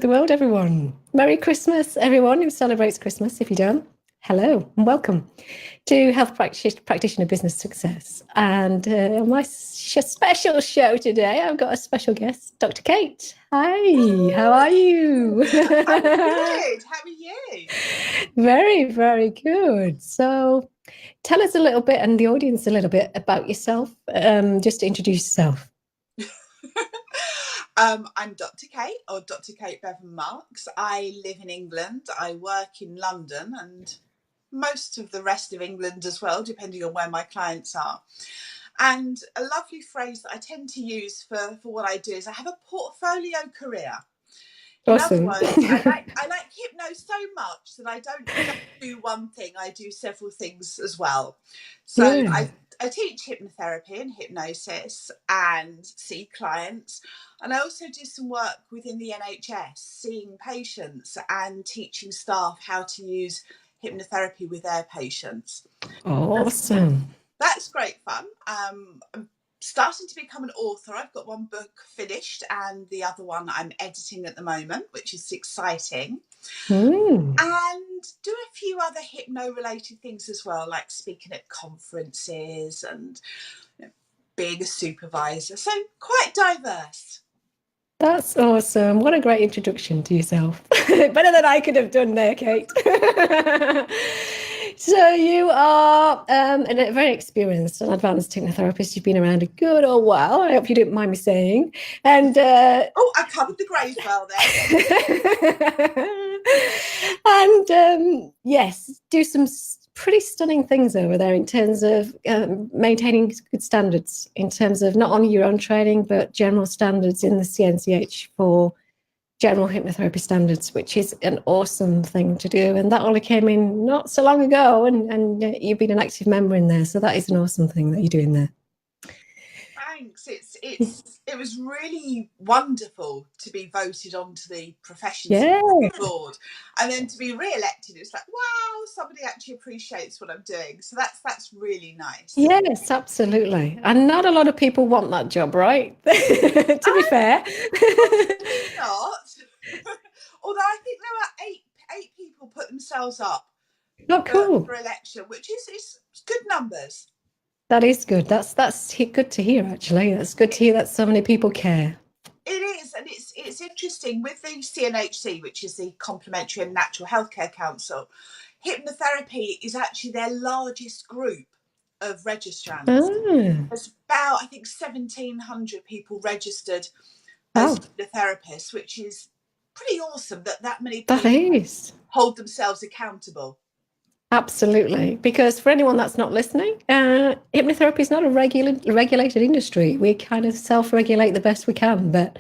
The world, everyone. Merry Christmas, everyone who celebrates Christmas. If you don't, hello and welcome to Health Practitioner Business Success. And on my special show today, I've got a special guest, Dr. Kate. Hi, how are you? I'm good. How are you? Very, very good. So tell us a little bit and the audience a little bit about yourself, just to introduce yourself. I'm Dr. Kate, or Dr. Kate Beaven-Marks. I live in England. I work in London and most of the rest of England as well, depending on where my clients are. And a lovely phrase that I tend to use for what I do is I have a portfolio career. In other Awesome. words, I like hypno so much that I don't just do one thing, I do several things as well. So Yeah. I teach hypnotherapy and hypnosis and see clients. And I also do some work within the NHS, seeing patients and teaching staff how to use hypnotherapy with their patients. Awesome. That's great fun. I'm starting to become an author. I've got one book finished and the other one I'm editing at the moment, which is exciting. And do a few other hypno related things as well, like speaking at conferences and being a supervisor. So quite diverse. That's awesome. What a great introduction to yourself. Better than I could have done there, Kate. So you are a very experienced and advanced hypnotherapist. You've been around a good old while. I hope you didn't mind me saying. And Oh, I covered the grades well and yes, do some pretty stunning things over there in terms of maintaining good standards, in terms of not only your own training, but general standards in the CNCH for general hypnotherapy standards, which is an awesome thing to do. And that only came in not so long ago, and you've been an active member in there. So that is an awesome thing that you're doing there. Thanks. It was really wonderful to be voted onto the Professions Yeah. Board, and then to be re-elected. It's like, wow, somebody actually appreciates what I'm doing. So that's really nice. Yes, absolutely. And not a lot of people want that job, right? To be fair. Not. Although I think there were eight people put themselves up Oh, cool. for election, which is good numbers. That is good. That's good to hear, actually. That's good to hear that so many people care. It is, and it's interesting with the CNHC, which is the Complementary and Natural Healthcare Council. Hypnotherapy is actually their largest group of registrants. Ah, There's about, I think, 1,700 people registered wow. as hypnotherapists, which is pretty awesome that many That people is. hold themselves accountable. Absolutely. Because for anyone that's not listening, hypnotherapy is not a regulated industry. We kind of self-regulate the best we can, but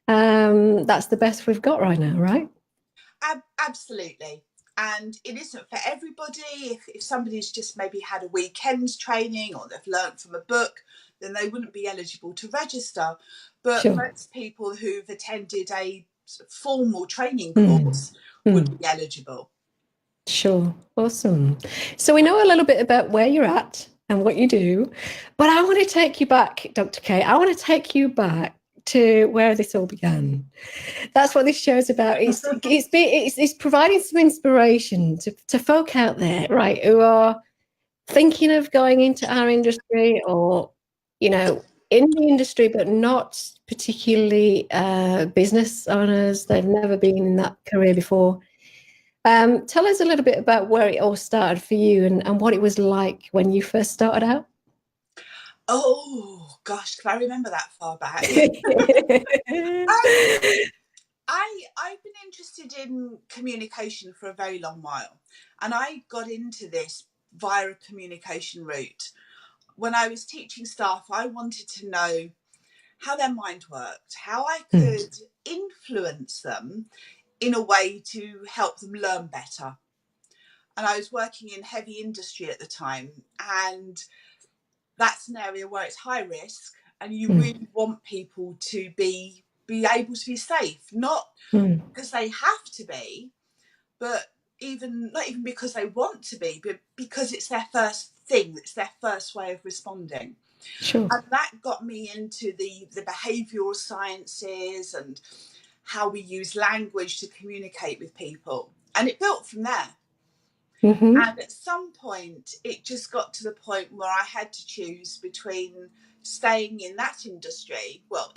that's the best we've got right now, right? Absolutely. And it isn't for everybody. If somebody's just maybe had a weekend's training or they've learnt from a book, then they wouldn't be eligible to register. But Sure. most people who've attended a formal training course would be eligible. Sure. Awesome. So we know a little bit about where you're at and what you do, but I want to take you back, Dr. K. I want to take you back to where this all began. That's what this show is about. It's providing some inspiration to folk out there, right, who are thinking of going into our industry or, in the industry, but not particularly business owners. They've never been in that career before. Tell us a little bit about where it all started for you and what it was like when you first started out. Oh gosh, can I remember that far back? I've been interested in communication for a very long while, and I got into this via a communication route. When I was teaching staff, I wanted to know how their mind worked, how I could influence them in a way to help them learn better. And I was working in heavy industry at the time, and that's an area where it's high risk, and you really want people to be able to be safe, not because they have to be, but not even because they want to be, but because it's their first thing, it's their first way of responding. Sure. And that got me into the behavioural sciences and how we use language to communicate with people. And it built from there. Mm-hmm. And at some point, it just got to the point where I had to choose between staying in that industry. Well,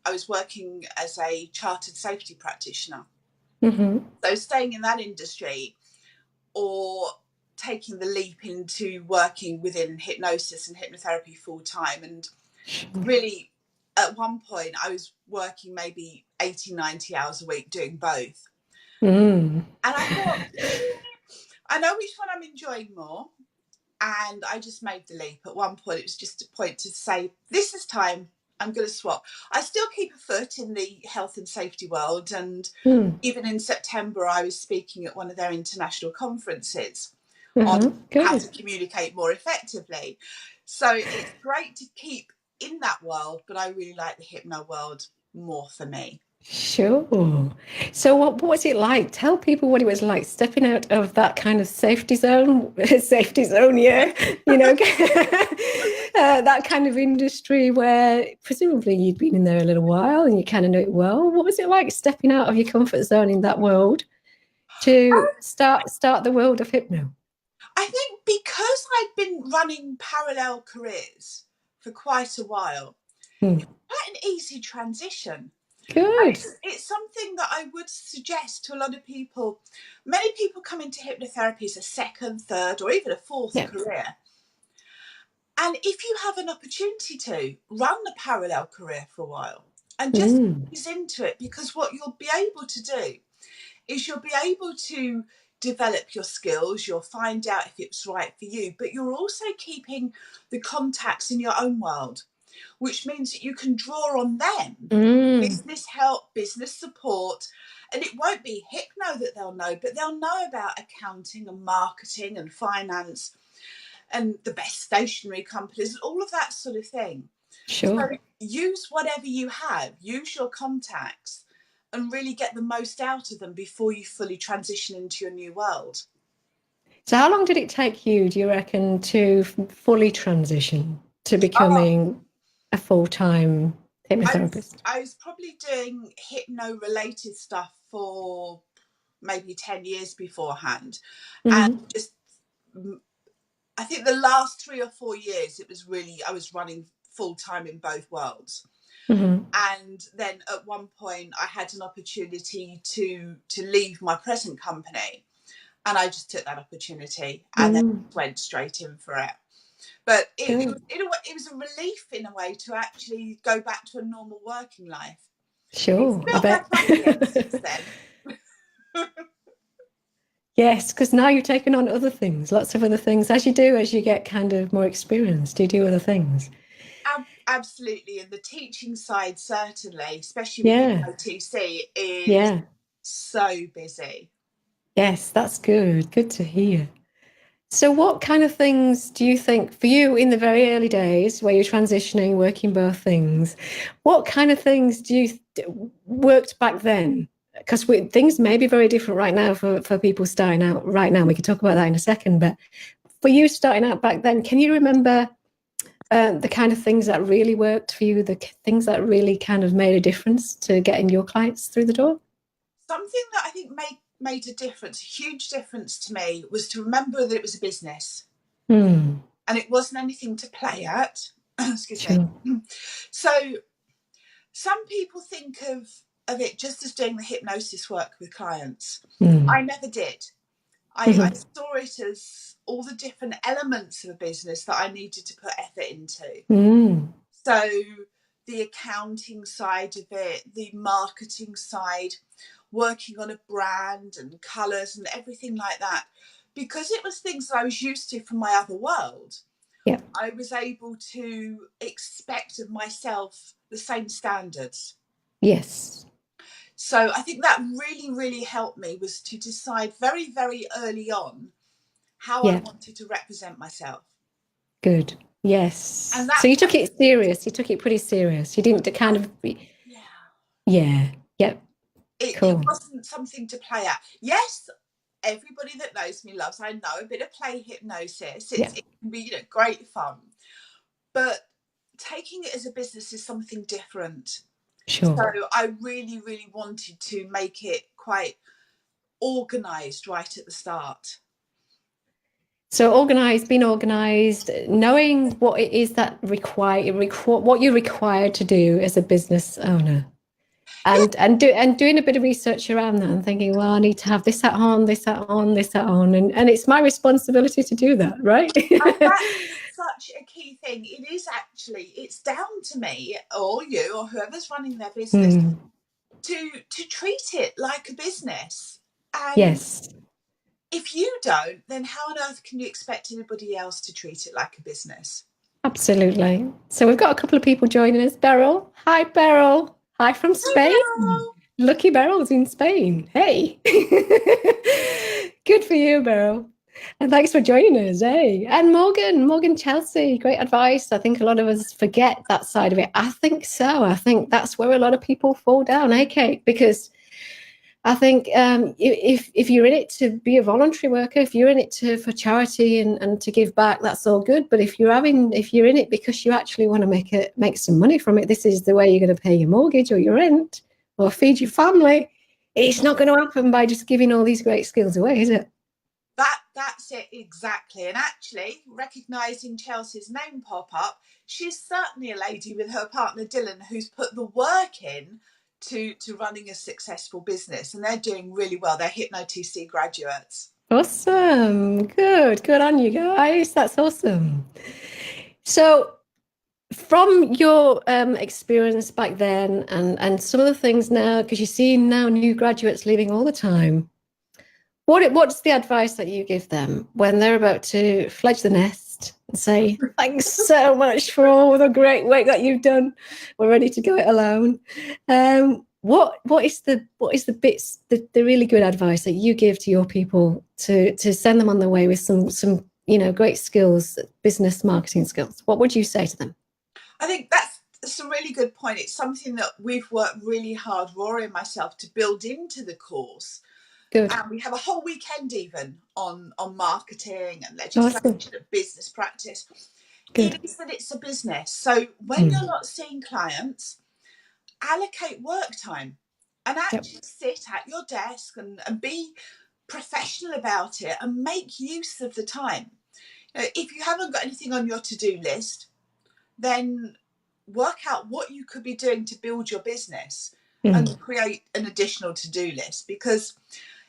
I was working as a chartered safety practitioner. Mm-hmm. So staying in that industry or taking the leap into working within hypnosis and hypnotherapy full time. And really, at one point, I was working maybe 80, 90 hours a week doing both. Mm. And I thought, I know which one I'm enjoying more. And I just made the leap. At one point, it was just a point to say, this is time. I'm going to swap. I still keep a foot in the health and safety world. And even in September, I was speaking at one of their international conferences on how to communicate more effectively. So it's great to keep in that world, but I really like the hypno world more for me. Sure. So what was it like? Tell people what it was like stepping out of that kind of safety zone, yeah, you know, that kind of industry where presumably you'd been in there a little while and you kind of know it well. What was it like stepping out of your comfort zone in that world to start the world of hypno? I think because I'd been running parallel careers for quite a while, it's quite an easy transition. Good. It's something that I would suggest to a lot of people. Many people come into hypnotherapy as a second, third, or even a fourth career. And if you have an opportunity to run the parallel career for a while and just ease into it, because what you'll be able to do is you'll be able to develop your skills, you'll find out if it's right for you, but you're also keeping the contacts in your own world, which means that you can draw on them, business help, business support, and it won't be hypno that they'll know, but they'll know about accounting and marketing and finance and the best stationery companies and all of that sort of thing. Sure. So use whatever you have, use your contacts and really get the most out of them before you fully transition into your new world. So how long did it take you, do you reckon, to fully transition to becoming a full-time hypnotherapist? I was probably doing hypno-related stuff for maybe 10 years beforehand. And just, I think the last 3 or 4 years, it was really, I was running full-time in both worlds. And then at one point I had an opportunity to leave my present company, and I just took that opportunity and then went straight in for it. But it was a relief in a way to actually go back to a normal working life. Sure, It's I built bet. back up again since then. Yes, because now you've taken on other things, lots of other things, as you do as you get kind of more experienced. You do other things. Absolutely, and the teaching side certainly, especially with HypnoTC, is so busy. Yes, that's good. Good to hear. So what kind of things do you think for you in the very early days where you're transitioning, working both things, what kind of things do you worked back then? Because things may be very different right now for people starting out right now. We can talk about that in a second. But for you starting out back then, can you remember the kind of things that really worked for you, the things that really kind of made a difference to getting your clients through the door? Something that I think made a difference, a huge difference to me, was to remember that it was a business. And it wasn't anything to play at. Excuse me. So some people think of it just as doing the hypnosis work with clients. I never did. I saw it as all the different elements of a business that I needed to put effort into. So the accounting side of it, the marketing side, working on a brand and colours and everything like that. Because it was things that I was used to from my other world, I was able to expect of myself the same standards. Yes. So I think that really, really helped me, was to decide very, very early on how I wanted to represent myself. Good. Yes. And so you took it serious. You took it pretty serious. You didn't kind of be... Yep. It wasn't something to play at. Yes, everybody that knows me loves, I know, a bit of play hypnosis. It can be, great fun. But taking it as a business is something different. Sure. So I really, really wanted to make it quite organised right at the start. So organized, being organized, knowing what it is that what you're required to do as a business owner, Yeah, and doing a bit of research around that and thinking, well, I need to have this hat on, this hat on, this hat on, and it's my responsibility to do that, right? and that is such a key thing. It is actually, it's down to me or you or whoever's running their business Hmm. to treat it like a business. And Yes, if you don't, then how on earth can you expect anybody else to treat it like a business? absolutely. So we've got a couple of people joining us. Beryl, hi, Beryl. Hi from Hey, Spain. Beryl. Lucky Beryl's in Spain. Hey. Good for you, Beryl. And thanks for joining us. Hey. And Morgan Chelsea, great advice. I think a lot of us forget that side of it. I think so. I think that's where a lot of people fall down, eh, Kate? Because I think if you're in it to be a voluntary worker, if you're in it for charity and to give back, that's all good. But if you're in it because you actually want to make some money from it, this is the way you're going to pay your mortgage or your rent or feed your family. It's not going to happen by just giving all these great skills away, is it? That's it exactly. And actually, recognising Chelsea's name pop up, she's certainly a lady with her partner Dylan who's put the work in to running a successful business, and they're doing really well. They're HypnoTC graduates. Awesome. Good on you guys. That's awesome. So from your experience back then and some of the things now, because you see now new graduates leaving all the time, what's the advice that you give them when they're about to fledge the nest and say, thanks so much for all the great work that you've done. We're ready to go it alone. What is the bits, the really good advice that you give to your people to send them on their way with some great skills, business marketing skills? What would you say to them? I think that's a really good point. It's something that we've worked really hard, Rory and myself, to build into the course. Good. And we have a whole weekend even on marketing and Awesome. legislation and business practice. It Good. is that it's a business. So when you're Mm. not seeing clients, allocate work time and Yep. actually sit at your desk and be professional about it and make use of the time. If you haven't got anything on your to-do list, then work out what you could be doing to build your business Mm. and create an additional to-do list, because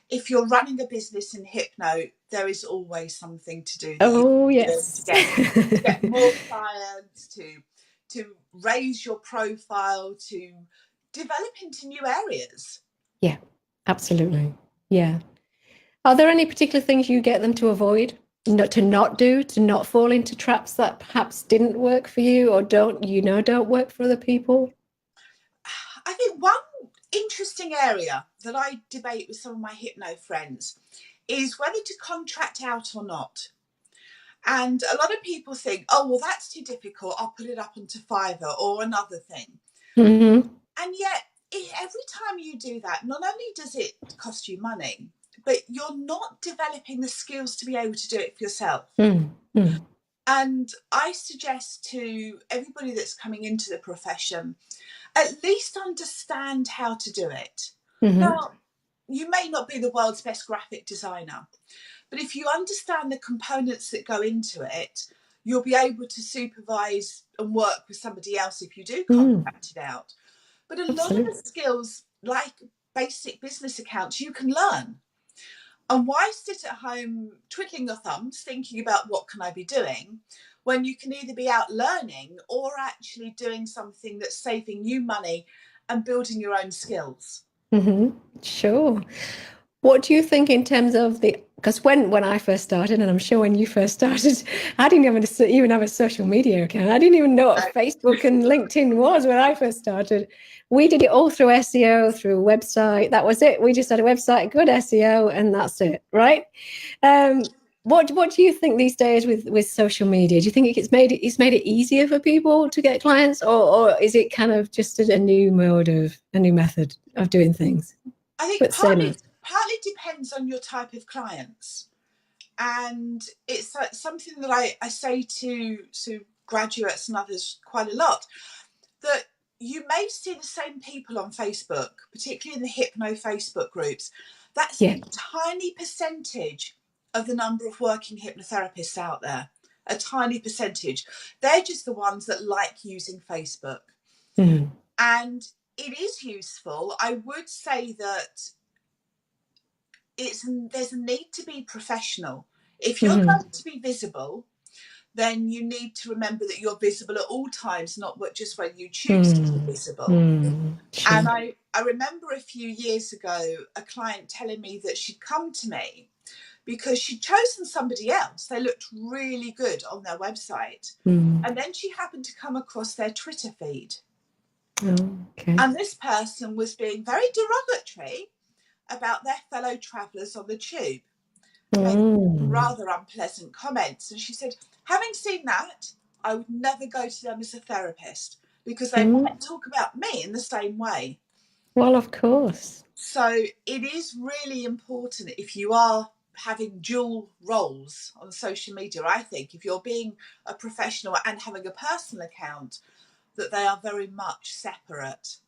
if you're running a business in hypno, there is always something to do that you Oh, can do to yes. get more clients, to raise your profile, to develop into new areas. Yeah, absolutely. Yeah. Are there any particular things you get them to avoid, to not do, to not fall into traps that perhaps didn't work for you or don't work for other people? I think one interesting area that I debate with some of my hypno friends is whether to contract out or not. And a lot of people think, oh, well, that's too difficult. I'll put it up onto Fiverr or another thing. Mm-hmm. And yet, every time you do that, not only does it cost you money, but you're not developing the skills to be able to do it for yourself. Mm-hmm. And I suggest to everybody that's coming into the profession, at least understand how to do it. Mm-hmm. Now, you may not be the world's best graphic designer, but if you understand the components that go into it, you'll be able to supervise and work with somebody else if you do Mm. contract it out. But a lot of the Absolutely. skills, like basic business accounts, you can learn. And why sit at home twiddling your thumbs thinking about what can I be doing when you can either be out learning or actually doing something that's saving you money and building your own skills? Mm-hmm. Sure. What do you think in terms of because when I first started, and I'm sure when you first started, I didn't even have a social media account. I didn't even know what Facebook and LinkedIn was when I first started. We did it all through SEO, through a website. That was it. We just had a website, good SEO, and that's it, right? What do you think these days with social media? Do you think it's made it easier for people to get clients, or is it kind of just a new method of doing things? I think But same as. partly depends on your type of clients. And it's something that I say to graduates and others quite a lot, that you may see the same people on Facebook, particularly in the hypno Facebook groups. That's Yeah. a tiny percentage of the number of working hypnotherapists out there. A tiny percentage. They're just the ones that like using Facebook. Mm. And it is useful. I would say that there's a need to be professional. If you're Mm-hmm. going to be visible, then you need to remember that you're visible at all times, not just when you choose to be visible. Sure. And I remember a few years ago a client telling me that she'd come to me because she'd chosen somebody else. They looked really good on their website. And then she happened to come across their Twitter feed. Okay. And this person was being very derogatory about their fellow travellers on the tube, making rather unpleasant comments. And she said, having seen that, I would never go to them as a therapist because they might talk about me in the same way. Well, of course. So it is really important if you are having dual roles on social media, I think, if you're being a professional and having a personal account, that they are very much separate.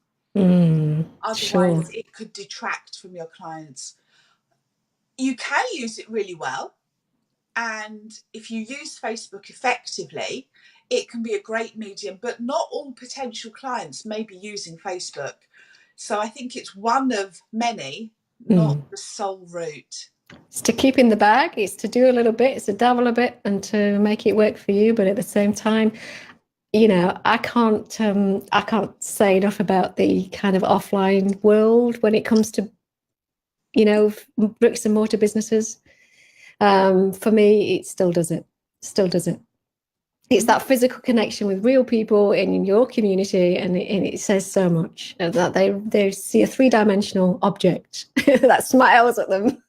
Otherwise, it could detract from your clients. You can use it really well. And if you use Facebook effectively, it can be a great medium, but not all potential clients may be using Facebook. So I think it's one of many, not the sole route. It's to keep in the bag. It's to do a little bit. It's to dabble a bit and to make it work for you. But at the same time, you know, I can't say enough about the kind of offline world when it comes to, you know, bricks and mortar businesses. For me, it still does it. It's that physical connection with real people in your community, and it says so much that they see a three-dimensional object that smiles at them.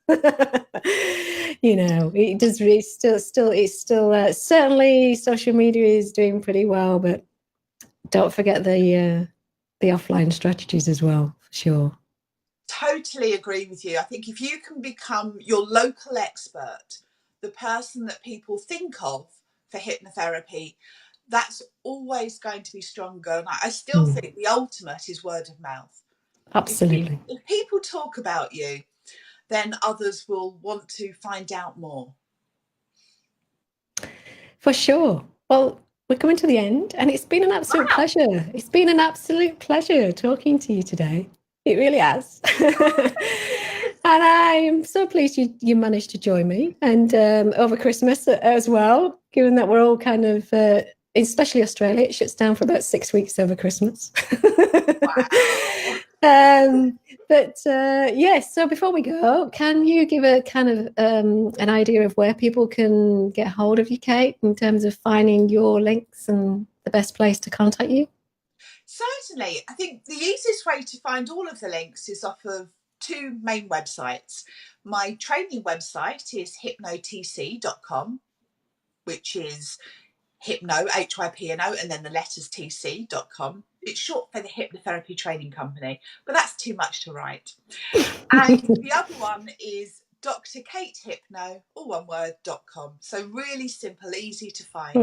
You know, it does. It's still certainly social media is doing pretty well, but don't forget the offline strategies as well, for sure. Totally agree with you. I think if you can become your local expert, the person that people think of for hypnotherapy, that's always going to be stronger. And I still think the ultimate is word of mouth. Absolutely. If people talk about you, then others will want to find out more. For sure. Well, we're coming to the end, and it's been an absolute pleasure. It's been an absolute pleasure talking to you today. It really has. And I'm so pleased you managed to join me, and over Christmas as well, given that we're all kind of, especially Australia, it shuts down for about 6 weeks over Christmas. Wow. But yes, so before we go, can you give a kind of an idea of where people can get hold of you, Kate, in terms of finding your links and the best place to contact you? Certainly. I think the easiest way to find all of the links is off of two main websites. My training website is hypnotc.com, which is hypno, Hypno, and then the letters tc.com. It's short for the Hypnotherapy Training Company, but that's too much to write. And the other one is Dr Kate Hypno, all one word, .com. So really simple, easy to find.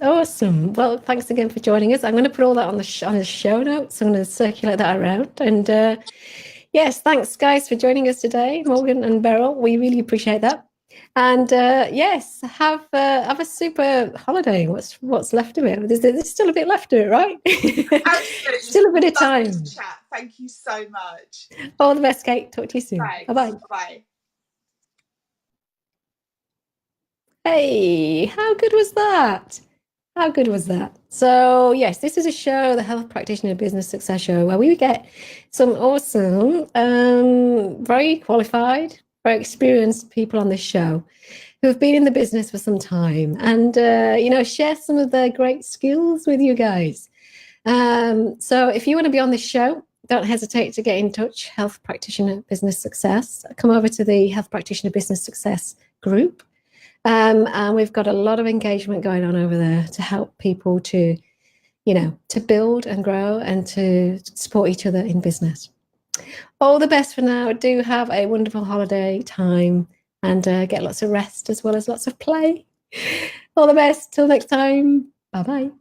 Awesome. Well, thanks again for joining us. I'm going to put all that on the show notes. I'm going to circulate that around. And yes, thanks guys for joining us today, Morgan and Beryl. We really appreciate that. And yes, have a super holiday. What's left of it? There's still a bit left of it, right? Absolutely. Still a bit of time. Chat. Thank you so much. All the best, Kate. Talk to you soon. Thanks. Bye-bye. Bye. Hey, how good was that? How good was that? So yes, this is a show, the Health Practitioner Business Success Show, where we get some awesome, very qualified, very experienced people on this show who have been in the business for some time and, you know, share some of their great skills with you guys. So if you want to be on this show, don't hesitate to get in touch, Health Practitioner Business Success. Come over to the Health Practitioner Business Success group. And we've got a lot of engagement going on over there to help people to, you know, to build and grow and to support each other in business. All the best for now. Do have a wonderful holiday time and get lots of rest as well as lots of play. All the best. Till next time. Bye-bye.